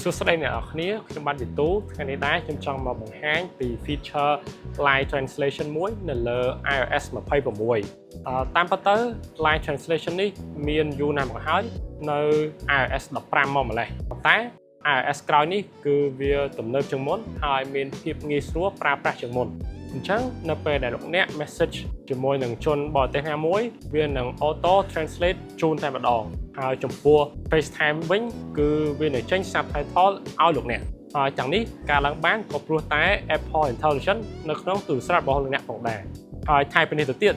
សួស្តីអ្នកនរគ្នាខ្ញុំបាទវិទូថ្ងៃនេះដែរខ្ញុំចង់មកបង្ហាញពី feature Live Translation មួយនៅលើ iOS 26តាមពិតទៅ Live Translation នេះមានយូរណាស់មកហើយនៅ iOS 15មកម្លេះប៉ុន្តែ iOS ក្រោយនេះគឺវាទំនើបជាងមុនហើយមានភាពងាយស្រួលប្រើប្រាស់ជាងមុនអញ្ចឹងនៅពេលដែលលោកអ្នក message ជាមួយនឹងជនបរទេសណាមួយវានឹង auto translate ជូនតែម្ដងហើយចំពោះ FaceTime វិញគឺវានឹងចេញ subtitle ឲ្យលោកអ្នកហើយទាំងនេះការឡើងបានក៏ព្រោះតែ Apple Intelligence នៅក្នុងទូរស័ព្ទរបស់លោកអ្នកផងដែរហើយថែមពីនេះទៅទៀត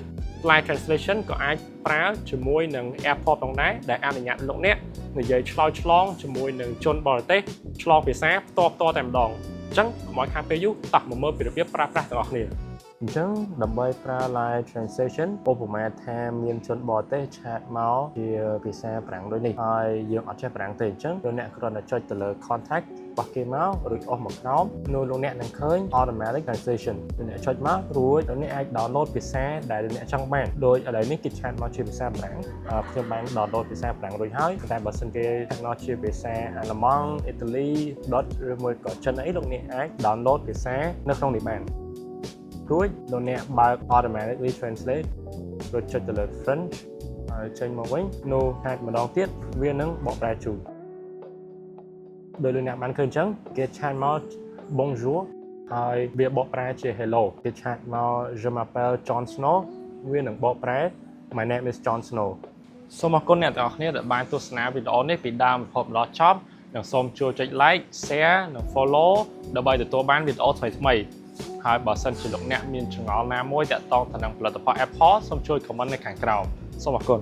Live Translation ក៏អាចប្រើជាមួយនឹង AirPods ផងដែរដែលអនុញ្ញាតលោកអ្នកនិយាយឆ្លើយឆ្លងជាមួយនឹងជនបរទេសឆ្លងភាសាផ្ទាល់តែម្ដងអញ្ចឹងកុំឲ្យខាតពេលយូរតោះមកមើលពីរបៀបប្រើប្រាស់ទាំងអស់គ្នាអញ្ចឹងដើម្បីប្រើ Live Translation ឧបមាថាមានជនបរទេសឆាតមកជាភាសាប្រាំងដូចនេះហើយយើងអត់ចេះប្រាំងទេអញ្ចឹងលោកអ្នកគ្រាន់តែចុចទៅលើ contact របស់គេមករួចអស់មកក្រោមនោះលោកអ្នកនឹងឃើញ automatic translation លោកអ្នកចុចមករួចលោកអ្នកអាច download ភាសាដែលលោកអ្នកចង់បានដូចឥឡូវនេះគេឆាតមកជាភាសាប្រាំងខ្ញុំបាន download ភាសាប្រាំងរួចហើយតែបើសិនគេឆាតមកជាភាសាអាល្លឺម៉ង់អ៊ីតាលីដុចឬមួយក៏ចិនអីលោកអ្នកអាច download ភាសានៅក្នុងនេះបានរួចលោកអ្នកបើក automatically translate រួចចុចទៅលើ French ហើយចេញមកវិញនោះឆាតម្ដងទៀតវានឹងបកប្រែជូនដោយលោកអ្នកបានឃើញអញ្ចឹងគេឆាតមក Bonjour ហើយវាបកប្រែជា Hello គេឆាតមក Je m'appelle Jon Snow វានឹងបកប្រែ My name is Jon Snow សូមអរគុណអ្នកទាំងអស់គ្នាដែលបានទស្សនាវីដេអូនេះពីដើមរហូតដល់ចប់និងសូមជួយចុច like share និង follow ដើម្បីទទួលបានវីដេអូថ្មីៗហើយបើសិនជាលោកអ្នកមានចម្ងល់ណាមួយទាក់ទងទៅនឹងផលិតផល Apple សូមជួយ comment នៅខាងក្រោមសូមអរគុណ